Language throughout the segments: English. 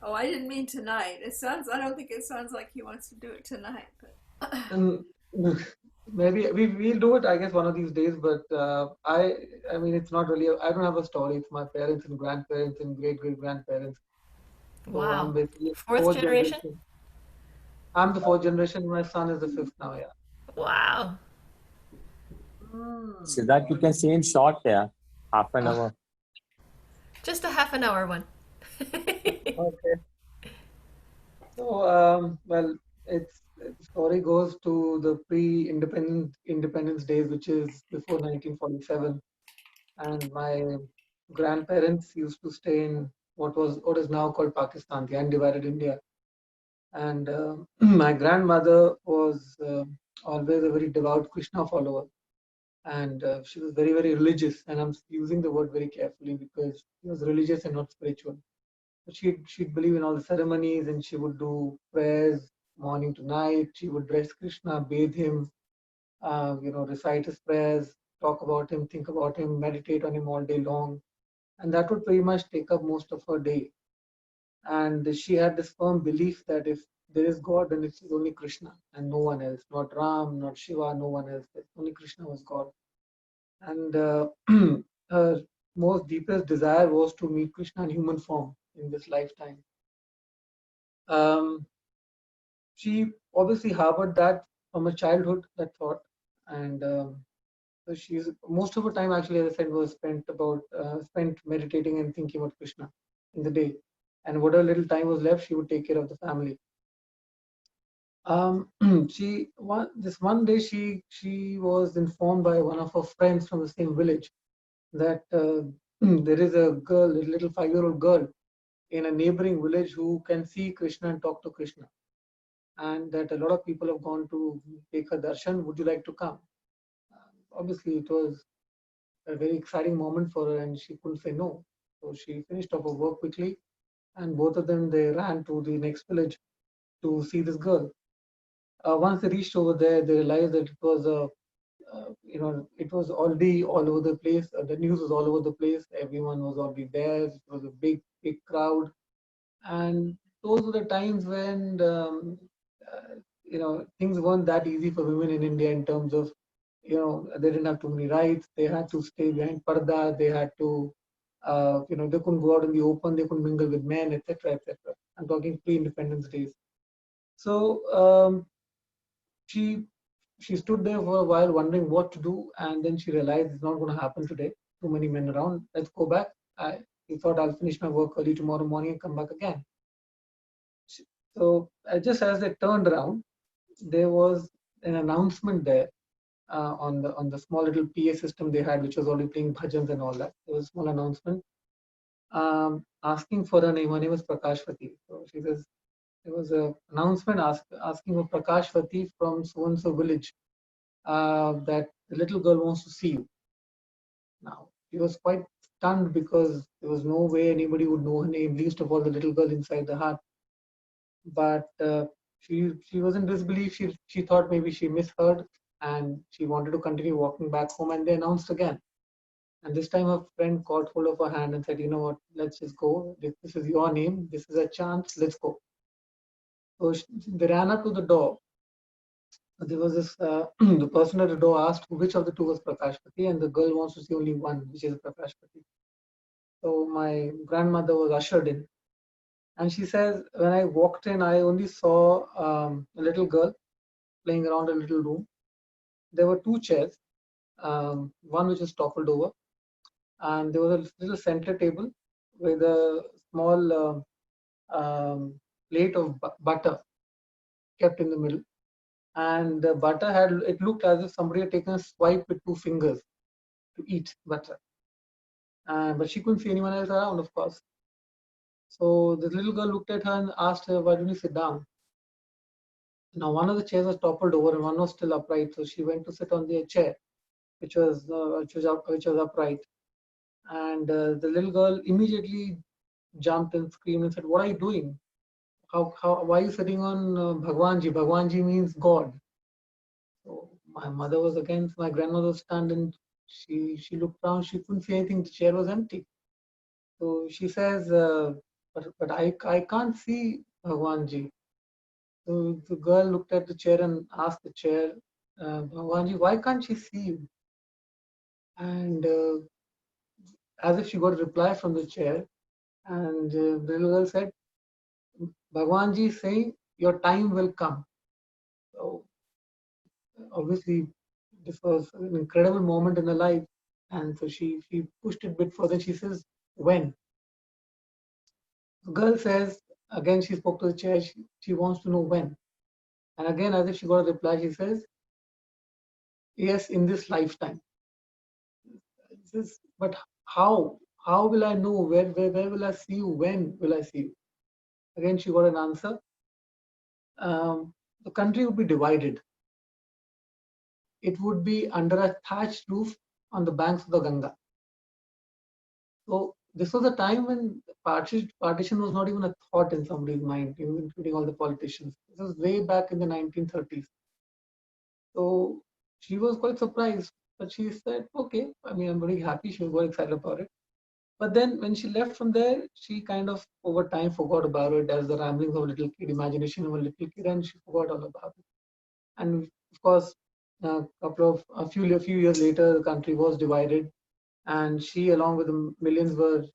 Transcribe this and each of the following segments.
Oh, I didn't mean tonight. I don't think it sounds like he wants to do it tonight, but And maybe we'll do it, I guess, one of these days. But I mean, it's not really. I don't have a story. It's my parents and grandparents and great great grandparents. So I'm Wow. basically Fourth fourth generation? generation. I'm the fourth generation. My son is the fifth now. Yeah. Wow. mm. Siddharth, you can say in short, yeah, half an Ah, hour. Just a half an hour one. okay. So well, the story goes to the pre-independence days, which is before 1947, and my grandparents used to stay in what is now called Pakistan, the undivided India. And my grandmother was always a very devout Krishna follower, and she was very very religious. And I'm using the word very carefully because she was religious and not spiritual. But she'd believe in all the ceremonies, and she would do prayers morning to night. She would dress Krishna, bathe him, recite his prayers, talk about him, think about him, meditate on him all day long, and that would pretty much take up most of her day. And she had this firm belief that if there is God, then it's only Krishna and no one else, not Ram, not Shiva, no one else. Only Krishna was God. And her most deepest desire was to meet Krishna in human form in this lifetime. Um, she obviously harbored that from her childhood, that thought, and so she's most of her time actually, as I said, was spent meditating and thinking about Krishna in the day, and whatever little time was left, she would take care of the family. This one day she was informed by one of her friends from the same village that there is a girl, a little 5-year-old girl in a neighboring village who can see Krishna and talk to Krishna, and that a lot of people have gone to take her darshan. Would you like to come? Obviously, it was a very exciting moment for her, and she couldn't say no. So she finished up her work quickly, and both of them they ran to the next village to see this girl. Once they reached over there, they realized that it was it was already all over the place. The news was all over the place. Everyone was already there. It was a big, big crowd, and those were the times when things weren't that easy for women in India in terms of they didn't have too many rights. They had to stay behind parda. They had to they couldn't go out in the open. They couldn't mingle with men, etc., etc. I'm talking pre-independence days. So she she stood there for a while wondering what to do, and then she realized it's not going to happen today. Too many men around. Let's go back. He thought I'll finish my work early tomorrow morning and come back again. So just as they turned around, there was an announcement there on the small little PA system they had, which was already playing bhajans and all that. There was a small announcement asking for her name. Her name was Prakashvati. So she says there was an announcement asking for Prakashvati from so and so village that the little girl wants to see you. Now, she was quite stunned because there was no way anybody would know her name, least of all the little girl inside the hut. But she was in disbelief. She thought maybe she misheard, and she wanted to continue walking back home. And they announced again. And this time, her friend caught hold of her hand and said, "You know what? Let's just go. This is your name. This is a chance. Let's go." So they ran up to the door. There was this the person at the door asked which of the two was Prakashpati, and the girl wants to see only one, which is Prakashpati. So my grandmother was ushered in, and she says, when I walked in, I only saw a little girl playing around a little room. There were two chairs, one which was toppled over, and there was a little center table with a small plate of butter kept in the middle. And the butter had, it looked as if somebody had taken a swipe with two fingers to eat butter. But she couldn't see anyone else around, of course. So the little girl looked at her and asked her, "Why don't you sit down?" Now, one of the chairs was toppled over and one was still upright. So she went to sit on the chair, which was upright. And the little girl immediately jumped and screamed and said, "What are you doing? Why are you sitting on Bhagwanji? Bhagwanji means God." So my mother was against, my grandmother was stunned, and she looked around. She couldn't see anything. The chair was empty. So she says, but I can't see Bhagwanji. So the girl looked at the chair and asked the chair, Bhagwanji, why can't she see you? And as if she got a reply from the chair, and the little girl said, Bhagwanji is saying, your time will come. So obviously, this was an incredible moment in her life. And so she pushed it a bit further. She says, when? The girl says, again, she spoke to the chair, she wants to know when. And again, as if she got a reply, she says, yes, in this lifetime. Says, but how? How will I know? Where will I see you? When will I see you? Again, she got an answer. The country would be divided. It would be under a thatched roof on the banks of the Ganga. So this was a time when partition was not even a thought in somebody's mind, including all the politicians. This was way back in the 1930s. So she was quite surprised, but she said, okay, I mean, I'm very happy. She was very excited about it. But then when she left from there, she kind of over time forgot about it as the ramblings of a little kid, imagination of a little kid, and she forgot all about it. And of course, a few years later, the country was divided, and she, along with the millions, were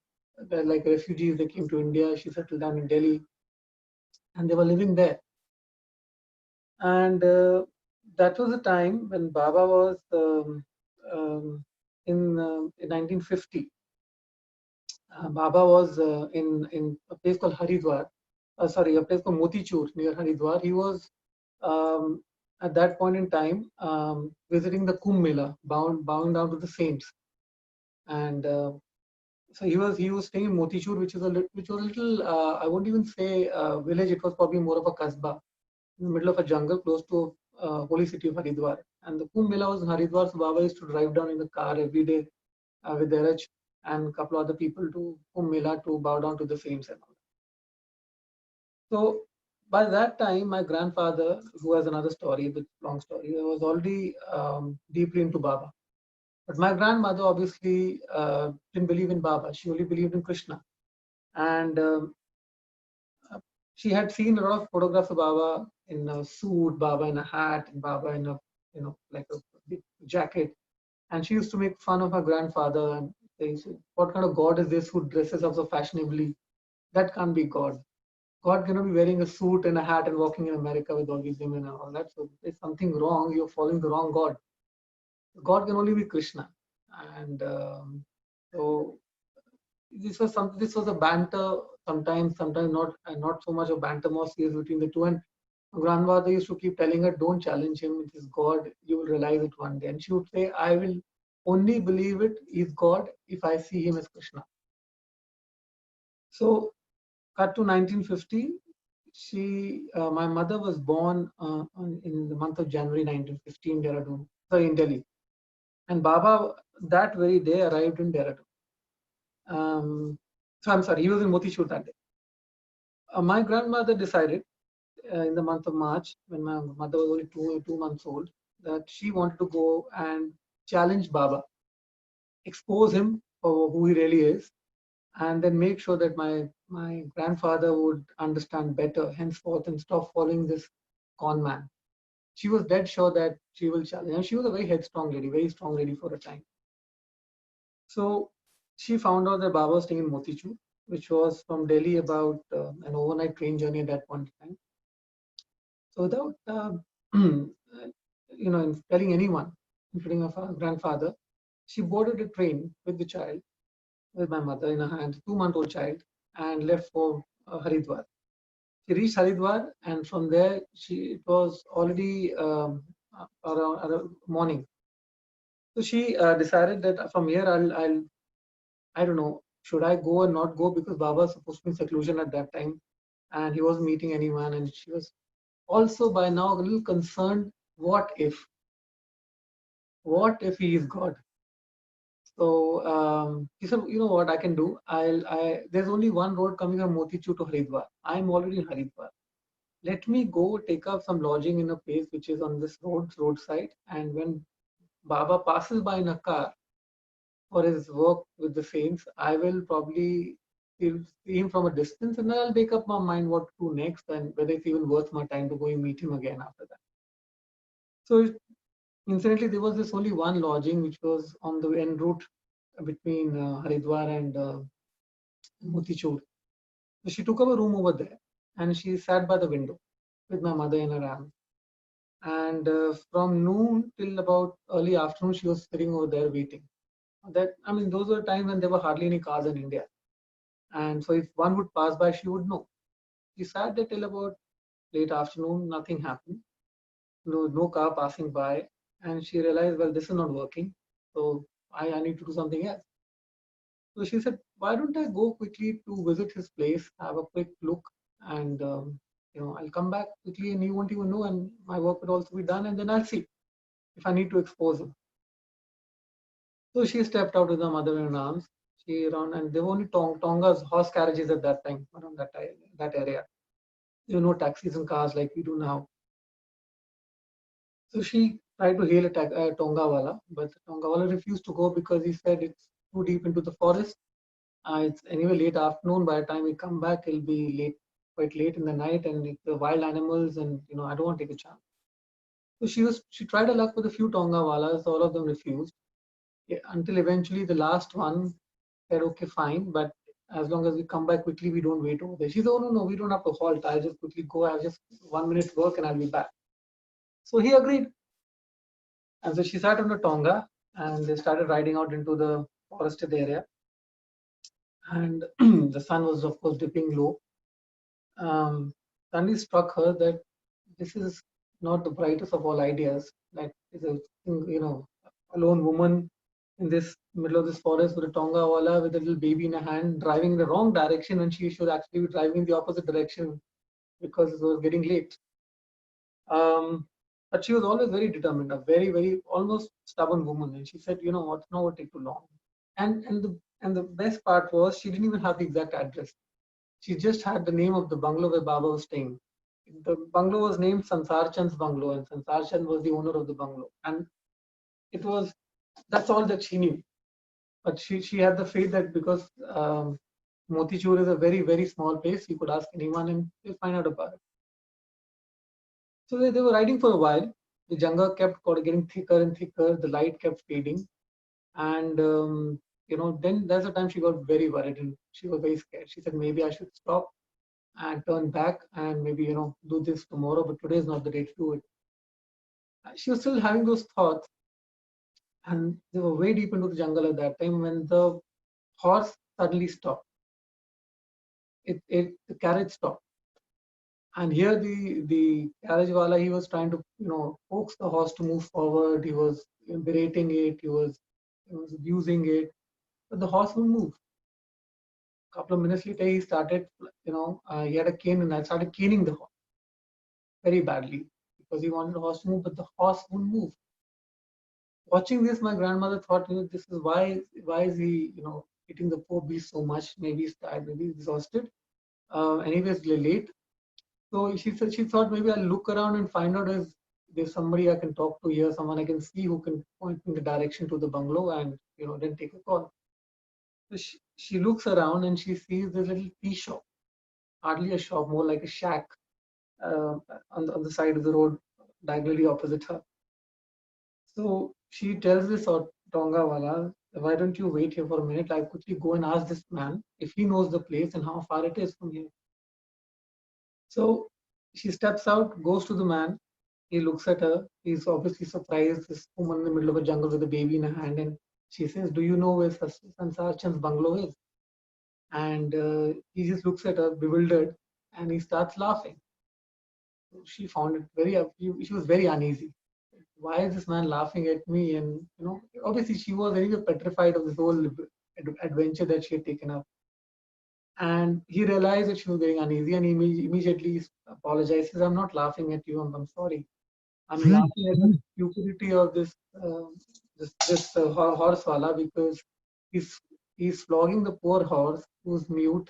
like refugees. They came to India. She settled down in Delhi, and they were living there. And that was the time when Baba was in 1950. Baba was in a place called Haridwar. A place called Motichur near Haridwar. He was at that point in time visiting the Kumbh Mela, bowing down to the saints, and so he was staying in Motichur, which was a little I won't even say village. It was probably more of a kasbah in the middle of a jungle, close to holy city of Haridwar. And the Kumbh Mela was in Haridwar, so Baba used to drive down in the car every day with Dheeraj and a couple other people to Kumbh Mela to bow down to the saints and all. So by that time, my grandfather, who has another story, the long story, was already deeply into Baba. But my grandmother obviously didn't believe in Baba. She only believed in Krishna. And she had seen a lot of photographs of Baba in a suit, Baba in a hat, and Baba in a, like a big jacket. And she used to make fun of her grandfather and say, what kind of God is this who dresses up so fashionably? That can't be God. God cannot be wearing a suit and a hat and walking in America with all these women and all that. So there's something wrong. You're following the wrong God. God can only be Krishna. And so this was a banter, sometimes not, and not so much a banter, more serious between the two. And grandmother used to keep telling her, don't challenge him, it is God, you will realize it one day. And she would say, I will only believe it is God if I see him as Krishna. So cut to 1950, my mother was born in the month of January 1950 in Dehradun, in Delhi. And Baba that very day arrived in Dehradun. So I'm sorry, he was in Motichur that day. My grandmother decided in the month of March, when my mother was only two months old, that she wanted to go and challenge Baba, expose him for who he really is, and then make sure that my grandfather would understand better henceforth and stop following this con man. She was dead sure that she will challenge. And she was a very headstrong lady, very strong lady for a time. So she found out that Baba was staying in Motichur, which was from Delhi about an overnight train journey at that point in time. So without telling anyone, including her grandfather, she boarded a train with the child, with my mother in her hands, 2-month-old child, and left for Haridwar. She reached Haridwar, and from there it was already around morning. So she decided that from here I don't know, should I go or not go, because Baba was supposed to be in seclusion at that time, and he wasn't meeting anyone, and she was also by now a little concerned. What if he is God? So he said, you know what I can do? There's only one road coming from Motichur to Haridwar. I'm already in Haridwar. Let me go take up some lodging in a place which is on this roadside. And when Baba passes by in a car for his work with the saints, I will probably see him from a distance, and then I'll make up my mind what to do next and whether it's even worth my time to go and meet him again after that. So incidentally, there was this only one lodging which was on the en route between Haridwar and Motichur. So she took up a room over there and she sat by the window with my mother in her arms. And from noon till about early afternoon, she was sitting over there waiting. Those were times when there were hardly any cars in India. And so if one would pass by, she would know. She sat there till about late afternoon, nothing happened. No car passing by. And she realized, well, this is not working. So I need to do something else. So she said, why don't I go quickly to visit his place, have a quick look, and I'll come back quickly and he won't even know, and my work will also be done, and then I'll see if I need to expose him. So she stepped out with her mother in her arms. She ran, and there were only Tonga's horse carriages at that time around that area. There were no taxis and cars like we do now. So she tried to hail a Tongawala, but the Tongawala refused to go because he said it's too deep into the forest. It's anyway late afternoon. By the time we come back, it'll be quite late in the night, and it's the wild animals, and I don't want to take a chance. So she tried her luck with a few Tongawalas. All of them refused. Until eventually the last one said, okay, fine, but as long as we come back quickly, we don't wait over there. She said, oh, no, we don't have to halt. I'll just quickly go. I have just 1 minute work and I'll be back. So he agreed. And so she sat on the Tonga and they started riding out into the forested area. And the sun was, of course, dipping low. Suddenly struck her that this is not the brightest of all ideas. Like, it's a lone woman in this middle of this forest with a Tongawala with a little baby in her hand, driving in the wrong direction when she should actually be driving in the opposite direction because it was getting late. But she was always very determined, a very, very almost stubborn woman. And she said, you know what, no, it take too long. And the best part was she didn't even have the exact address. She just had the name of the bungalow where Baba was staying. The bungalow was named Sansar Chand's bungalow, and Sansar Chand was the owner of the bungalow. And that's all that she knew. But she had the faith that because Motichur is a very, very small place, you could ask anyone and they'll find out about it. So they were riding for a while. The jungle kept getting thicker and thicker. The light kept fading. And, then there's a time she got very worried and she was very scared. She said, maybe I should stop and turn back and maybe, do this tomorrow, but today is not the day to do it. She was still having those thoughts. And they were way deep into the jungle at that time when the horse suddenly stopped. The carriage stopped. And here the carriagewala, he was trying to, coax the horse to move forward. He was berating it. He was abusing it. But the horse wouldn't move. A couple of minutes later, he started, he had a cane and I started caning the horse very badly because he wanted the horse to move, but the horse wouldn't move. Watching this, my grandmother thought, this is why is he, hitting the poor beast so much? Maybe he's tired, maybe he's exhausted. Anyways, late. So she thought maybe I'll look around and find out if there's somebody I can talk to here, someone I can see who can point me in the direction to the bungalow and, then take a call. So she looks around and she sees this little tea shop, hardly a shop, more like a shack on the side of the road, diagonally opposite her. So she tells this Tongawala, why don't you wait here for a minute? I'll quickly go and ask this man if he knows the place and how far it is from here. So she steps out, goes to the man. He looks at her. He's obviously surprised. This woman in the middle of a jungle with a baby in her hand. And she says, do you know where Sansar Chand's bungalow is? And he just looks at her, bewildered, and he starts laughing. So she found it she was very uneasy. Why is this man laughing at me? And, obviously she was anyway petrified of this whole adventure that she had taken up. And he realized that she was getting uneasy and he immediately apologized. He says, I'm not laughing at you. I'm sorry. I'm laughing at the stupidity of this horsewala because he's flogging the poor horse who's mute,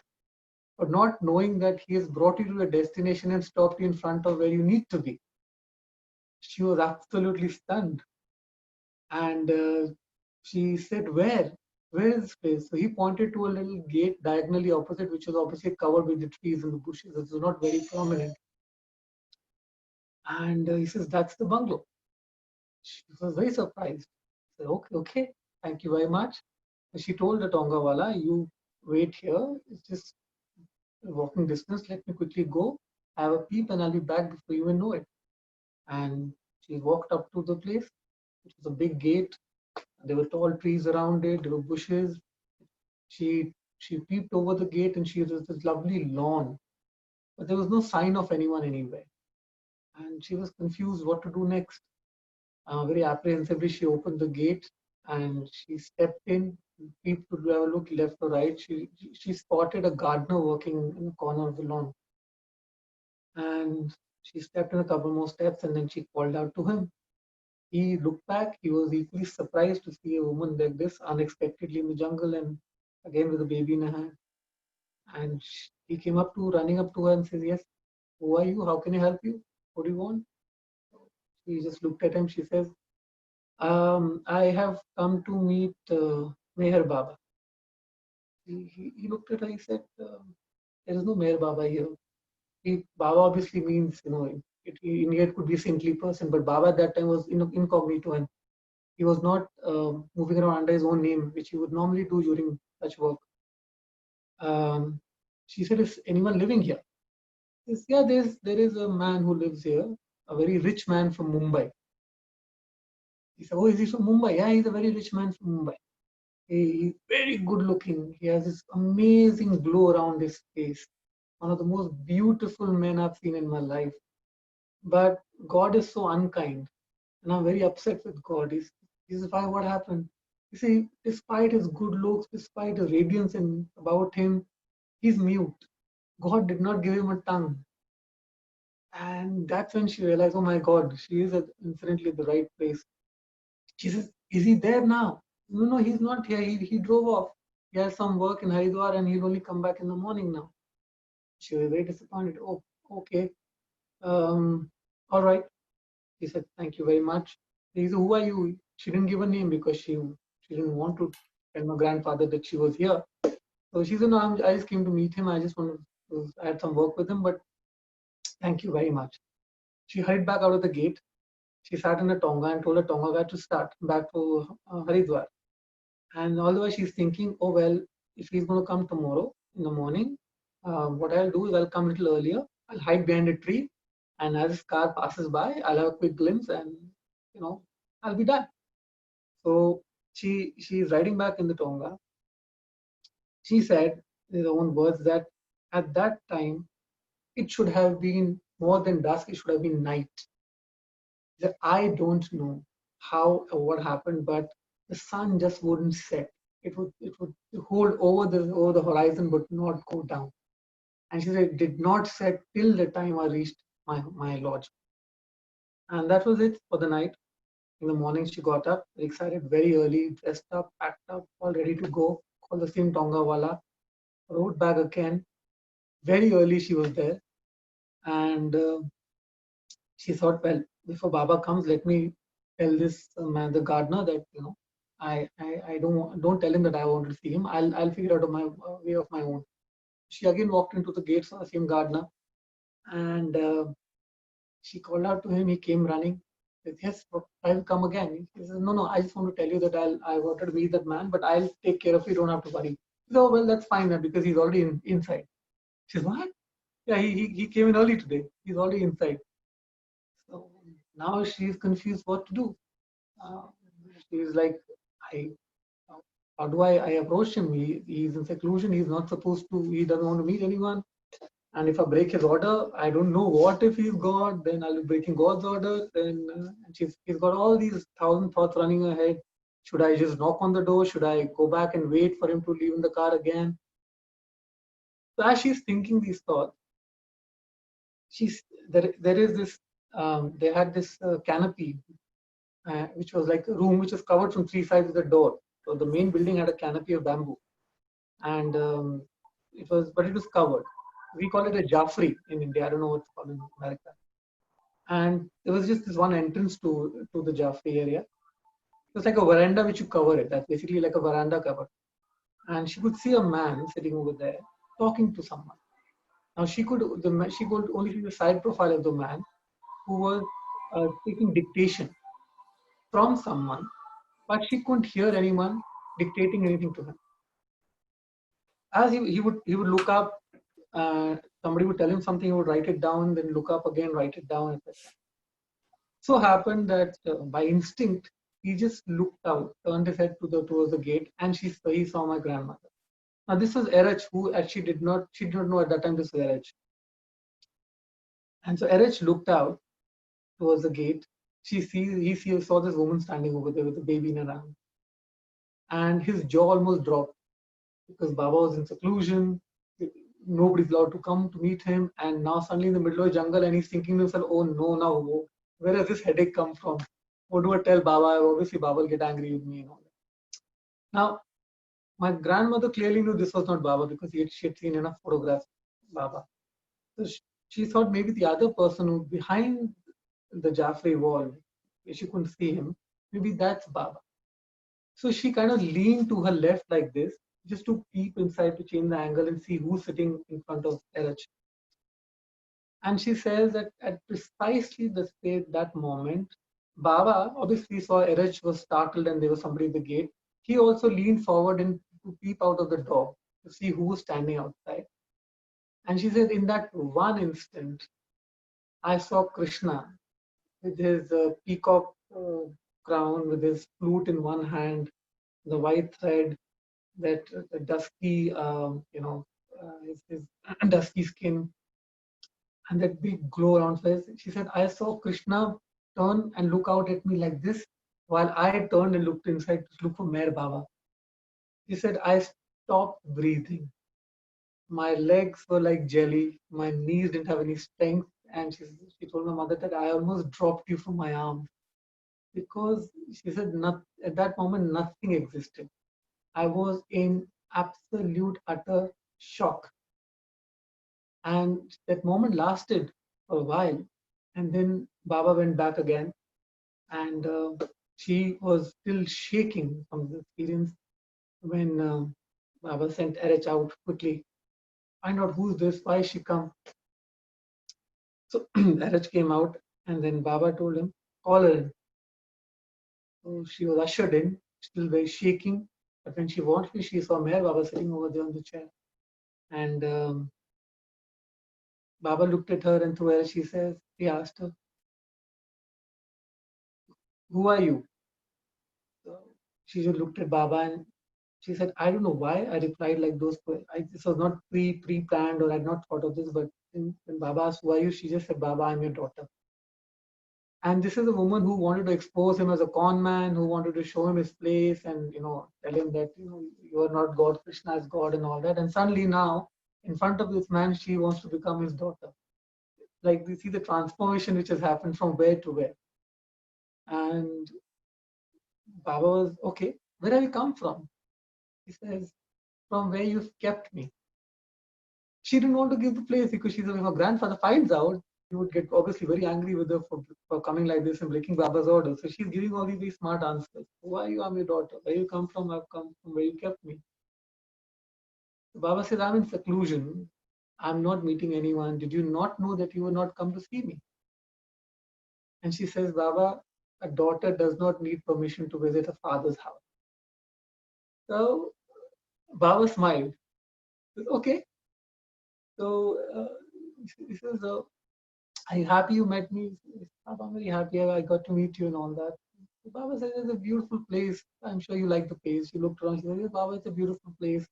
but not knowing that he has brought you to a destination and stopped you in front of where you need to be. She was absolutely stunned. And she said, where? where is this place? So he pointed to a little gate diagonally opposite, which was obviously covered with the trees and the bushes. It was not very prominent. And he says, that's the bungalow. She was very surprised. I said, okay, okay, thank you very much. And she told the Tongawala, you wait here. It's just walking distance. Let me quickly go, have a peep, and I'll be back before you even know it. And she walked up to the place. It was a big gate. There were tall trees around it. There were bushes. She peeped over the gate and she was this lovely lawn, but there was no sign of anyone anywhere. And she was confused what to do next. Very apprehensively, she opened the gate and she stepped in, peeped to have a look left or right. She spotted a gardener working in the corner of the lawn. And she stepped in a couple more steps and then she called out to him. He looked back. He was equally surprised to see a woman like this unexpectedly in the jungle and again with a baby in her hand. And he came up to, running up to her and says, yes, who are you? How can I help you? What do you want? She just looked at him. She says, I have come to meet Meher Baba. He looked at her. He said, there is no Meher Baba here. Baba obviously means, in India it could be a saintly person, but Baba at that time was incognito and he was not moving around under his own name, which he would normally do during such work. She said, is anyone living here? He says, yeah, there is a man who lives here, a very rich man from Mumbai. He said, oh, is he from Mumbai? Yeah, he's a very rich man from Mumbai. He's very good looking. He has this amazing glow around his face. One of the most beautiful men I've seen in my life. But God is so unkind. And I'm very upset with God. He says, why, what happened? You see, despite his good looks, despite the radiance about him, he's mute. God did not give him a tongue. And that's when she realized, oh my God, she is incidentally at the right place. She says, is he there now? No, he's not here. He drove off. He has some work in Haridwar and he'll only come back in the morning now. She was very disappointed. Oh, okay. All right. He said, thank you very much. He said, who are you? She didn't give a name because she didn't want to tell my grandfather that she was here. So she said, no, I just came to meet him. I just want to add some work with him, but thank you very much. She hurried back out of the gate. She sat in a tonga and told a tonga guy to start back to Haridwar. And all the while she's thinking, oh, well, if he's going to come tomorrow in the morning, what I'll do is I'll come a little earlier. I'll hide behind a tree. And as his car passes by, I'll have a quick glimpse and, I'll be done. So she's riding back in the tonga. She said, in her own words, that at that time, it should have been more than dusk, it should have been night. That I don't know how or what happened, but the sun just wouldn't set. It would hold over the horizon but not go down. And she said it did not set till the time I reached my lodge. And that was it for the night. In the morning she got up, excited, very early, dressed up, packed up, all ready to go, called the same tonga wala, rode back again. Very early she was there. And she thought, well, before Baba comes, let me tell this man, the gardener, that I don't tell him that I want to see him. I'll figure out my way of my own. She again walked into the gates of the same gardener, and she called out to him. He came running. He said, yes, I'll come again. He says, no, I just want to tell you that I wanted to meet that man, but I'll take care of you. You don't have to worry. He said, oh, well, that's fine then, because he's already inside. She says, what? Yeah, he came in early today. He's already inside. So now she's confused what to do. She's like, how do I approach him? He's in seclusion. He's not supposed to. He doesn't want to meet anyone. And if I break his order, I don't know what if he's God. Then I'll be breaking God's order. Then she's got all these 1,000 thoughts running her head. Should I just knock on the door? Should I go back and wait for him to leave in the car again? So as she's thinking these thoughts, there is this. They had this canopy, which was like a room which was covered from three sides with a door. So the main building had a canopy of bamboo, and it was covered. We call it a Jafri in India. I don't know what's called in America. And there was just this one entrance to the Jafri area. It was like a veranda which you cover it. That's basically like a veranda cover. and she could see a man sitting over there talking to someone. Now she could only see the side profile of the man who was taking dictation from someone, but she couldn't hear anyone dictating anything to him. As he would look up, somebody would tell him something, he would write it down, then look up again, write it down, etc. So happened that by instinct he just looked out, turned his head towards the gate, and he saw my grandmother. Now this was Erech, who actually did not know at that time this was Erech. And so Erech looked out towards the gate. He saw this woman standing over there with a baby in her arms, and his jaw almost dropped because Baba was in seclusion. Nobody's allowed to come to meet him, and now suddenly in the middle of the jungle, and he's thinking to himself, "Oh no, now where does this headache come from? What do I tell Baba? Obviously, Baba will get angry with me and all that." Now, my grandmother clearly knew this was not Baba because she had seen enough photographs of Baba. So she thought maybe the other person who behind the Jaffrey wall, she couldn't see him, maybe that's Baba. So she kind of leaned to her left like this, just to peep inside to change the angle and see who's sitting in front of Erech. And she says that at precisely that moment, Baba obviously saw Erech was startled and there was somebody at the gate. He also leaned forward and to peep out of the door to see who was standing outside. And she said, in that one instant, I saw Krishna with his peacock crown, with his flute in one hand, the white thread, that dusky, his dusky skin, and that big glow around face. She said, I saw Krishna turn and look out at me like this, while I turned and looked inside to look for Meher Baba. She said, I stopped breathing. My legs were like jelly. My knees didn't have any strength. And she told my mother that I almost dropped you from my arms. Because she said, at that moment, nothing existed. I was in absolute, utter shock. And that moment lasted for a while. And then Baba went back again. And she was still shaking from the experience when Baba sent Erech out quickly. Find out who's this, why she come. So Erech came out, and then Baba told him, call her in. So she was ushered in, still very shaking. But when she walked in, she saw Meher Baba sitting over there on the chair. And Baba looked at her, and through her, he asked her, who are you? So she just looked at Baba and she said, I don't know why I replied like those. This was not pre-planned, or I had not thought of this, but when Baba asked, who are you? She just said, Baba, I'm your daughter. And this is a woman who wanted to expose him as a con man, who wanted to show him his place and, tell him that, you are not God, Krishna is God and all that. And suddenly now, in front of this man, she wants to become his daughter. Like we see the transformation which has happened from where to where. And Baba was, okay, where have you come from? He says, from where you've kept me. She didn't want to give the place because she said, if her grandfather finds out, he would get obviously very angry with her for coming like this and breaking Baba's order. So she's giving all these very smart answers. Who are you? I'm your daughter. Where you come from? I've come from where you kept me. So Baba says, I'm in seclusion. I'm not meeting anyone. Did you not know that you would not come to see me? And she says, Baba, a daughter does not need permission to visit her father's house. So Baba smiled. He said, okay. So he says, are you happy you met me? Baba, I'm very happy I got to meet you and all that. So Baba says, it's a beautiful place. I'm sure you like the place. She looked around. She said, yes, Baba, it's a beautiful place.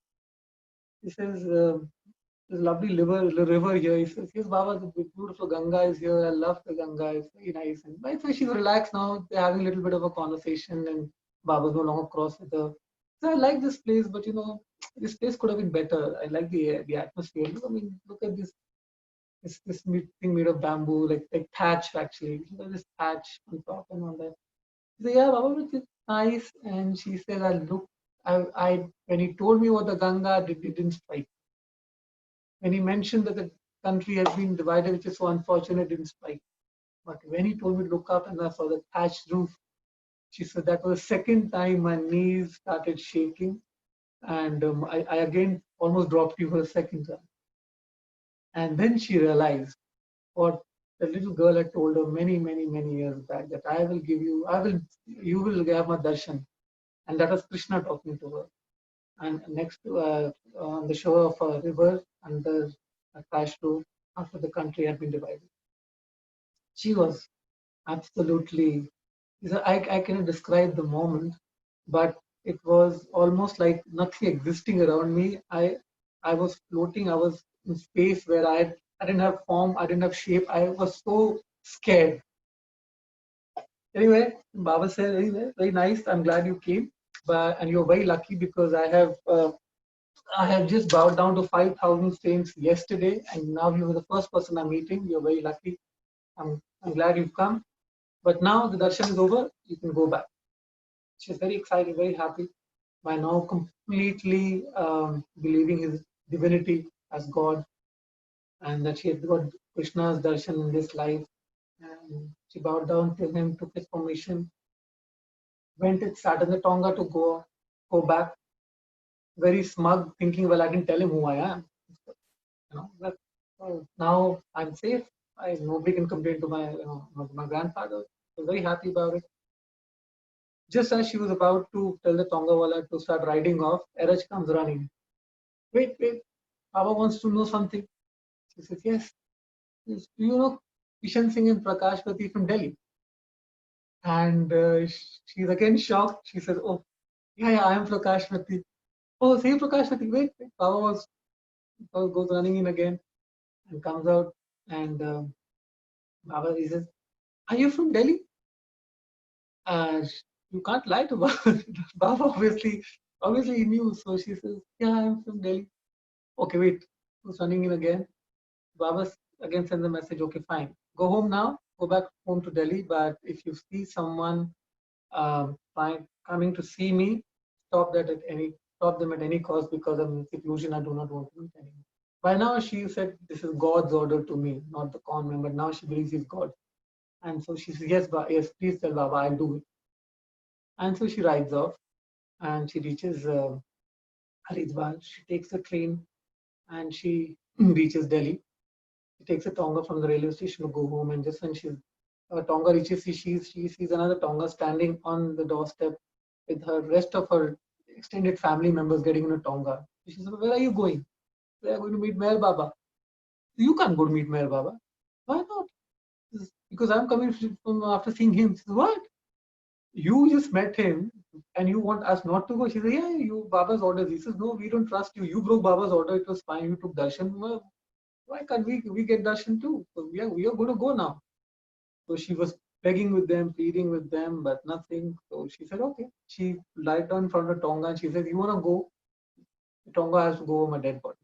He says, there's a lovely river here. He says, yes, Baba, the beautiful Ganga is here. I love the Ganga. It's very nice. And by the way, she's relaxed now. They're having a little bit of a conversation and Baba's no longer cross with her. So I like this place, but this place could have been better. I like the atmosphere. I mean, look at this thing made of bamboo, like thatch actually. Look at this thatch on top and all that. So yeah, Baba, it's nice. And she said, when he told me about the Ganga, it didn't strike. When he mentioned that the country has been divided, which is so unfortunate, it didn't strike. But when he told me to look up and I saw the thatched roof, she said that was the second time my knees started shaking. And I again almost dropped you for a second time. And then she realized what the little girl had told her many, many, many years back, that you will have my darshan. And that was Krishna talking to her. And next to on the shore of a river under a thatched roof after the country had been divided. She was absolutely, I cannot describe the moment, but it was almost like nothing existing around me. I was floating, I was in space where I didn't have form, I didn't have shape. I was so scared. Anyway, Baba said, anyway, very nice. I'm glad you came. And you're very lucky because I have just bowed down to 5,000 saints yesterday, and now you were the first person I'm meeting. You're very lucky. I'm glad you've come. But now the darshan is over, you can go back. She's very excited, very happy by now completely believing his divinity as God, and that she had got Krishna's darshan in this life. And she bowed down to him, took his permission, went and sat in the Tonga to go back, very smug, thinking, well, I didn't tell him who I am. Now I'm safe. Nobody can complain to my grandfather. I was very happy about it. Just as she was about to tell the Tongawala to start riding off, Eraj comes running. Wait, Baba wants to know something. She says, yes. Do you know Kishan Singh and Prakashpati from Delhi? And she's again shocked. She says, oh, yeah, I am Prakashpati. Oh, same Prakashpati. Wait. Baba goes running in again and comes out. And Baba, he says, are you from Delhi? You can't lie to Baba. Baba obviously he knew. So she says, yeah, I'm from Delhi. Okay, wait. Who's running in again? Baba again sends a message, okay, fine. Go home now. Go back home to Delhi. But if you see someone coming to see me, stop them at any cost, because of seclusion. I do not want to meet anyone. By now she said, this is God's order to me, not the con man. But now she believes he's God. And so she says, yes, please tell Baba, I'll do it. And so she rides off and she reaches Haridwar. She takes a train and she reaches Delhi. She takes a Tonga from the railway station to go home. And just when Tonga reaches, she sees another Tonga standing on the doorstep with her rest of her extended family members getting in a Tonga. She says, where are you going? They are going to meet Meher Baba. You can't go to meet Meher Baba. Why not? Because I'm coming from after seeing him. She says, what? You just met him and you want us not to go? She says, yeah, you Baba's orders. He says, no, we don't trust you. You broke Baba's order. It was fine. You took darshan. Well, why can't we get darshan too? So we are going to go now. So she was begging with them, pleading with them, but nothing. So she said, okay. She lied down in front of Tonga and she said, you want to go? Tonga has to go over my dead body.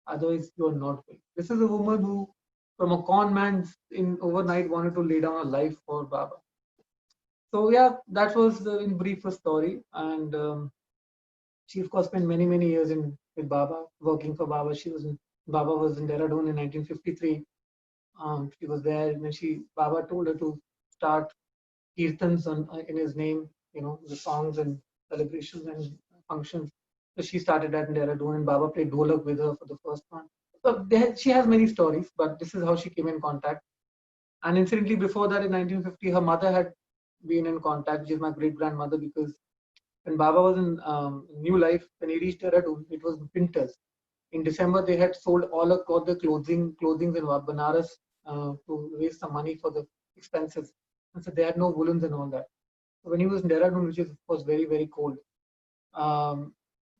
Otherwise, you are not going. This is a woman who, from a con man, in overnight wanted to lay down her life for Baba. So yeah, that was in brief a story. And she of course spent many years with Baba, working for Baba. Baba was in Dehradun in 1953. She was there, and Baba told her to start kirtans in his name, the songs and celebrations and functions. So she started that in Dehradun, and Baba played dholak with her for the first one. So she has many stories, but this is how she came in contact. And incidentally, before that, in 1950, her mother had been in contact, which is my great grandmother, because when Baba was in New Life, when he reached Dehradun, it was winters. In December, they had sold all the clothing in Banaras to raise some money for the expenses. And so they had no woolens and all that. So when he was in Dehradun, which was very, very cold,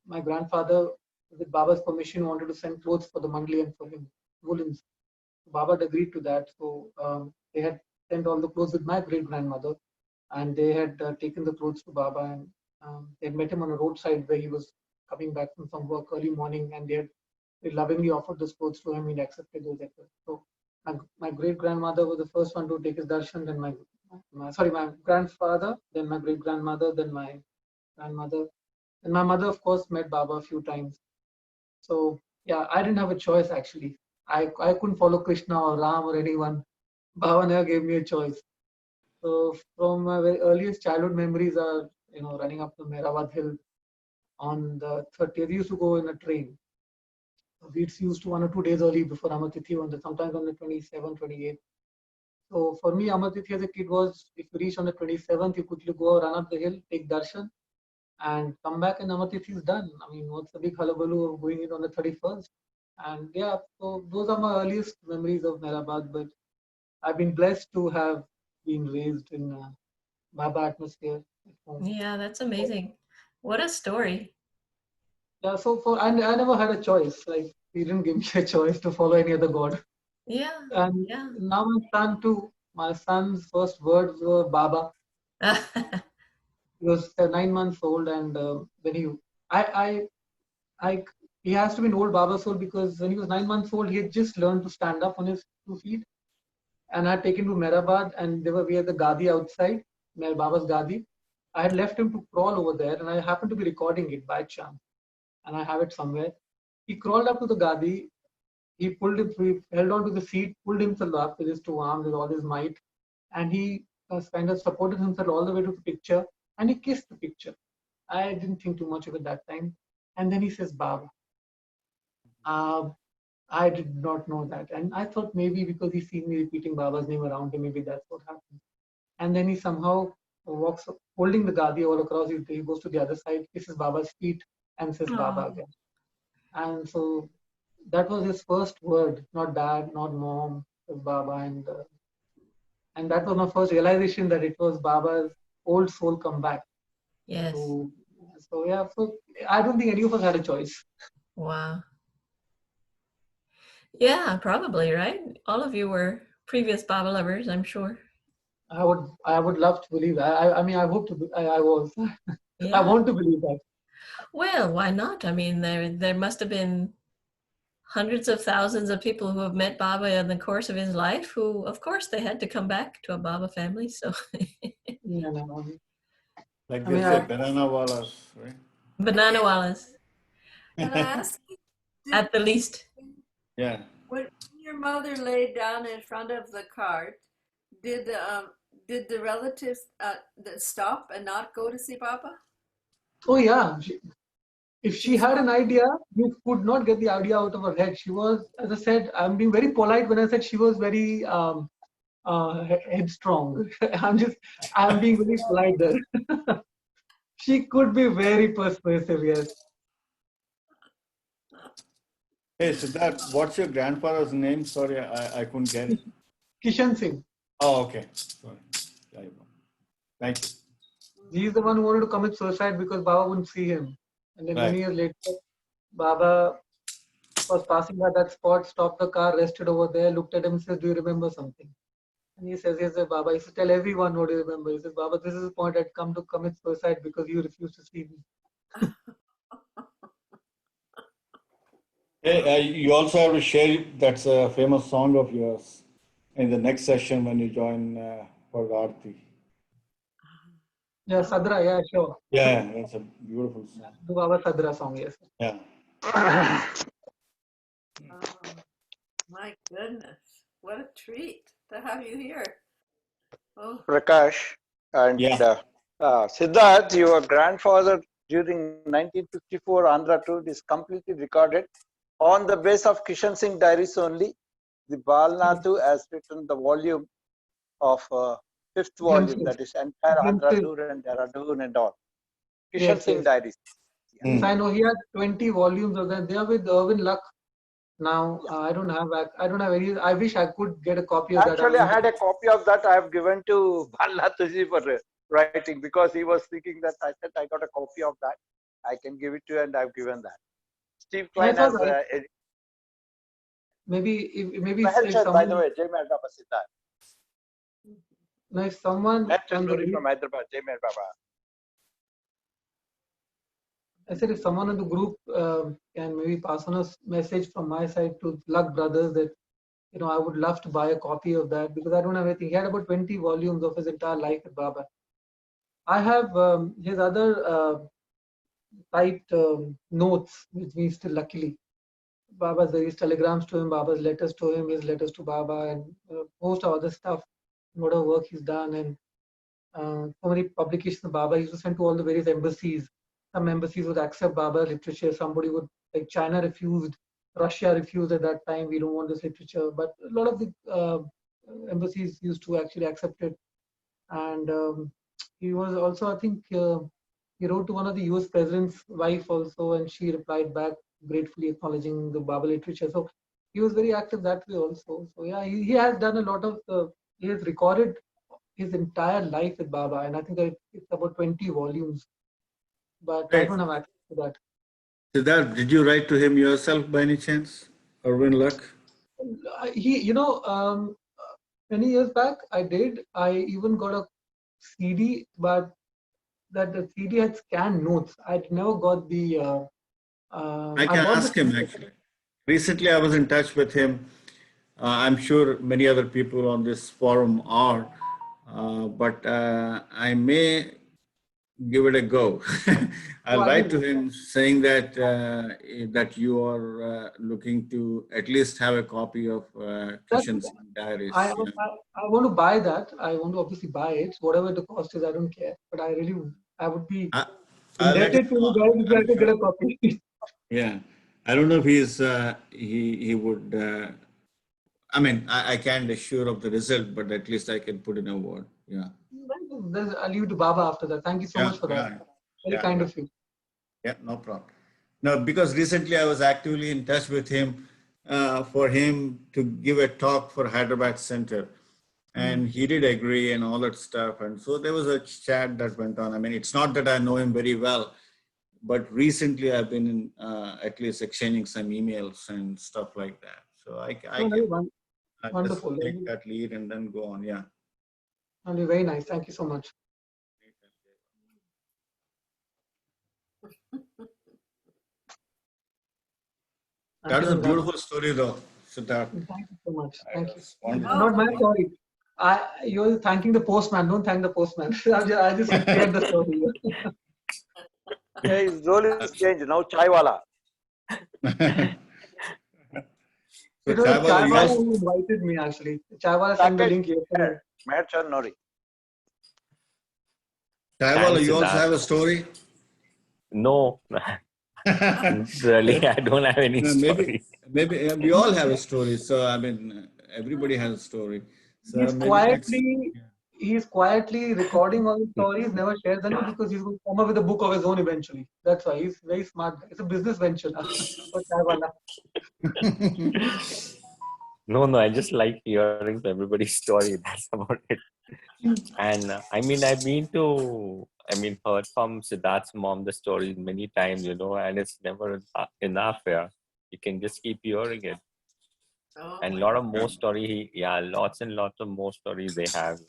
my grandfather, with Baba's permission, wanted to send clothes for the mandali and for him, woolens. Baba had agreed to that. So they had sent all the clothes with my great grandmother, and they had taken the clothes to Baba, and they had met him on a roadside where he was coming back from some work early morning, and they lovingly offered those clothes to him. He accepted those. So my great grandmother was the first one to take his darshan. Then my grandfather, then my great grandmother, then my grandmother, and my mother, of course, met Baba a few times. So yeah, I didn't have a choice actually. I couldn't follow Krishna or Ram or anyone. Baba never gave me a choice. So from my very earliest childhood memories are running up the Mehrabad hill on the 30th. We used to go in a train. We used to 1 or 2 days early before Amar Tithi, sometimes on the 27th, 28th. So for me, Amar Tithi as a kid was, if you reach on the 27th, you quickly go run up the hill, take darshan, and come back, and Amar Tithi is done. I mean, what's the big hullabaloo of going in on the 31st? And yeah, so those are my earliest memories of Mehrabad. But I've been blessed to have been raised in Baba atmosphere at home. Yeah, that's amazing. What a story. Yeah, so I never had a choice. Like, he didn't give me a choice to follow any other god. Yeah. And Yeah. now my son too. My son's first words were Baba. He was 9 months old, and when I, he has to be an old Baba soul, because when he was 9 months old, he had just learned to stand up on his 2 feet, and I had taken him to Mehrabad, and we had the Gadi outside, Baba's Gadi. I had left him to crawl over there, and I happened to be recording it by chance, and I have it somewhere. He crawled up to the Gadi. He held on to the seat, pulled himself up with his 2 arms with all his might, and he kind of supported himself all the way to the picture, and he kissed the picture. I didn't think too much of it that time. And then he says, Baba. I did not know that. And I thought maybe because he's seen me repeating Baba's name around him, maybe that's what happened. And then he somehow walks, holding the Gadi all across. He goes to the other side, kisses Baba's feet, and says Baba Aw. again. And so that was his first word, not dad, not mom, it was Baba. And that was my first realization that it was Baba's old soul come back. Yes. So yeah, so I don't think any of us had a choice. Wow. Yeah, probably, right? All of you were previous Baba lovers, I'm sure. I would love to believe that. I mean, I hope to. I was. I Yeah. want to believe that. Well, why not? I mean, there must have been hundreds of thousands of people who have met Baba in the course of his life who, of course, they had to come back to a Baba family. So Yeah, no, Like I they mean, say, banana wallas, right? banana wallas, Can I ask you, at the least. Yeah. when your mother laid down in front of the cart, did the relatives stop and not go to see Baba? oh yeah. If she had an idea, you could not get the idea out of her head. She was, as I said, I'm being very polite when I said she was very headstrong. I'm being very polite there. She could be very persuasive, yes. Hey, Siddharth, what's your grandfather's name? Sorry, I couldn't get it. Kishan Singh. Oh, okay. Sorry. There you go. Thank you. He's the one who wanted to commit suicide because Baba wouldn't see him. And then Right. many years later, Baba was passing by that spot, stopped the car, rested over there, looked at him and says, do you remember something? And he says, yes, Baba. He says, tell everyone what you remember. He says, Baba, this is the point I'd come to commit suicide because you refused to see me. Hey, you also have to share that's a famous song of yours in the next session when you join for the Aarti. Yeah, Sadra, yeah, sure. Yeah, that's a beautiful song. The Baba Sadra song, yes. Yeah. Oh, my goodness. What a treat to have you here. Oh, Prakash and Yeah. Siddharth, your grandfather during 1954 Andhra tour is completely recorded on the base of Kishan Singh diaries only. The Balnatu has written the volume of fifth volume, that is entire Andhra tour and Dehradun and all. Kishan Yes, Singh yes. diaries. Yes, I know he had 20 volumes of that. They are with Irwin Luck now. I don't have any. I wish I could get a copy of that. Actually, I had a copy of that. I have given to Balnatuji for writing because he was thinking that. I said I got a copy of that. I can give it to you, and I've given that. Steve Klein That's has. all right. Maybe if By someone, the way, Jai Meher Baba Siddharth. no, if someone Matt on the Chandori group, from Hyderabad, Jai Meher Baba. I said if someone in the group can maybe pass on a message from my side to Luck Brothers that I would love to buy a copy of that because I don't have anything. He had about 20 volumes of his entire life at Baba. I have his other typed notes, which we still luckily. Baba's various telegrams to him, Baba's letters to him, his letters to Baba, and most of other stuff, whatever work he's done, and so many publications of Baba he used to send to all the various embassies some embassies would accept Baba literature. Somebody would, like China refused, Russia refused at that time. We don't want this literature. But a lot of the embassies used to actually accept it. And he was also, I think, he wrote to one of the US president's wife also, and she replied back gratefully acknowledging the Baba literature. So he was very active that way also. So yeah, he has done a lot of, he has recorded his entire life with Baba, and I think that it's about 20 volumes. But I Right. don't have access to that. Siddharth, did you write to him yourself by any chance? Erwin Luck? He, many years back, I did. I even got a CD, but that the CD had scanned notes. I'd never got the. I can bought ask him actually. Recently, I was in touch with him. I'm sure many other people on this forum are, but I may give it a go. I'll write to him saying that that you are looking to at least have a copy of Kishan Singh diaries. I want to buy that. I want to obviously buy it. Whatever the cost is, I don't care. But I would be I'll let indebted him to you know. guys if I I'm could get sure. a copy. Yeah, I don't know if he would. I mean, I can't assure of the result, but at least I can put in a word. Yeah. I'll leave it to Baba after that. Thank you so much for that. Very kind of you. Yeah, no problem. No, because recently I was actively in touch with him for him to give a talk for Hyderabad Center. And he did agree and all that stuff. And so there was a chat that went on. I mean, it's not that I know him very well, but recently I've been in, at least exchanging some emails and stuff like that. So I can Wonderful. just take that lead and then go on. Yeah. That'll be very nice. Thank you so much. That is a beautiful story, though, Siddharth. Thank you so much. Thank you. Wonderful. Not my story. You're thanking the postman. Don't thank the postman. I just shared the story. Yeah, his role is changed now. Chaiwala. It was Chaiwala who invited me actually. Chaiwala sent the link yesterday. Meher Chand Nori. Chaiwala, you also have a story? No, really, I don't have any story. Maybe we all have a story. So I mean, everybody has a story. So he's quietly recording all the stories, never shares them because he's going to come up with a book of his own eventually. That's why he's very smart. It's a business venture for Chaiwala. No, I just like hearing everybody's story. That's about it. And heard from Siddharth's mom the story many times, and it's never enough. Yeah, you can just keep hearing it. And lots and lots of more stories they have.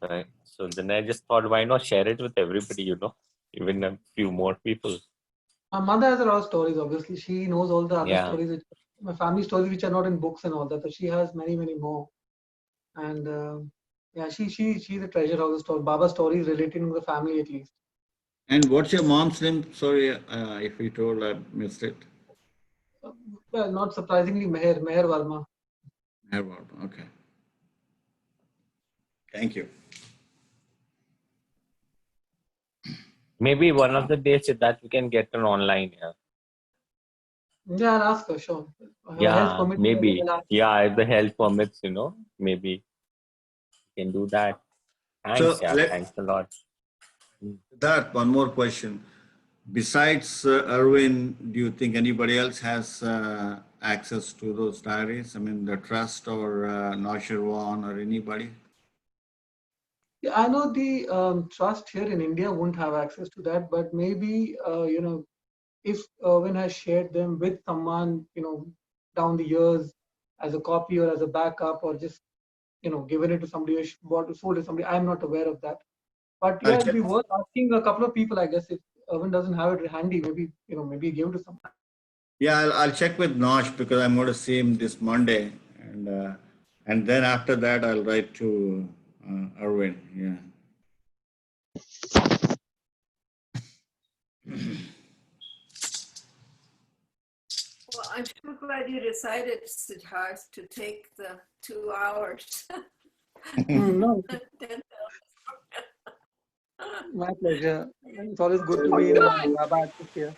Right. So then I just thought, why not share it with everybody, even a few more people. My mother has a lot of stories, obviously. She knows all the other stories, my family stories, which are not in books and all that. But she has many, many more. And she's a treasure of the story. Baba stories relating to the family at least. And what's your mom's name? Sorry, if you told, I missed it. Well, not surprisingly, Meher Varma. Meher Varma, okay. Thank you. Maybe one of the days that we can get an online. Yeah, I'll ask her, sure. Maybe. If the health permits, maybe we can do that. Thanks, thanks a lot. That one more question. Besides Erwin, do you think anybody else has access to those diaries? I mean, the trust or Naushirwan or anybody? Yeah, I know the trust here in India won't have access to that, but maybe, if Erwin has shared them with someone, down the years as a copy or as a backup or just, given it to somebody or sold it to somebody, I'm not aware of that. But yeah, it'd be worth asking a couple of people, I guess, if Erwin doesn't have it handy, maybe give it to someone. Yeah, I'll check with Nosh because I'm going to see him this Monday. And then after that, I'll write to Erwin, Well, I'm so glad you decided, Siddharth, to take the 2 hours. No. My pleasure. It's always good to be in Baba atmosphere.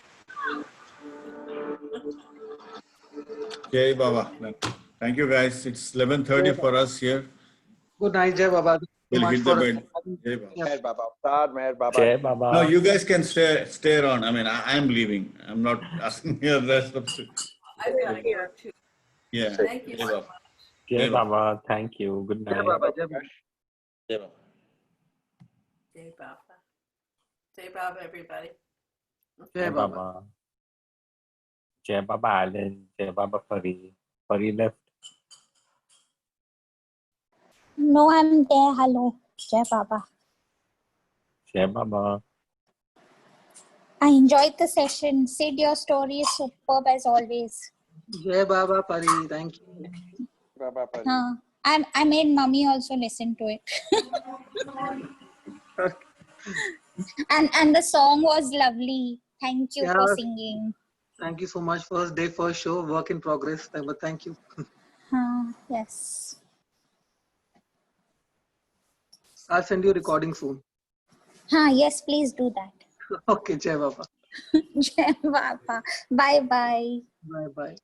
Jai Baba. Thank you, guys. It's 11:30 for us here. Good night, Jai Baba. Thank you so We'll much hit the for bed. Jai Baba. yeah. Meher Baba Avtar, Meher Baba. Jai No, Baba. you guys can stay around. I mean, I'm leaving. I'm not asking the rest of the. I've got to go too. Yeah. Thank you Jai so Baba. much. Jai Baba. Thank you. Good Jai night. Baba. Jai Baba. Jai Baba. Jai Baba. Jai Baba, everybody. Jai Jai Baba. Baba. Jai Baba Alan. Jai Baba Pari. Pari left. No, I'm there. Hello. Jai Baba. Jai Baba. I enjoyed the session. Sid, your story is superb as always. Jai Baba Pari. Thank you. Baba Pari. I made mummy also listen to it. and the song was lovely. Thank you for Yeah. singing. Thank you so much. First day, first show, work in progress. But thank you. Yes. I'll send you a recording soon. Yes, please do that. Okay, Jai Baba. Jai Baba. Bye bye. Bye bye.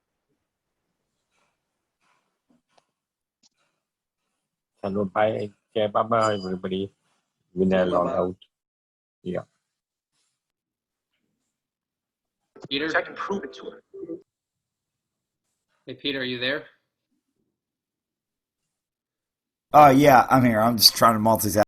Hello, bye. Jai Baba, everybody. Winner Jai log Baba. out. Yeah. Peter? I can prove it to her. Hey, Peter, are you there? Yeah, I'm here. I'm just trying to multitask.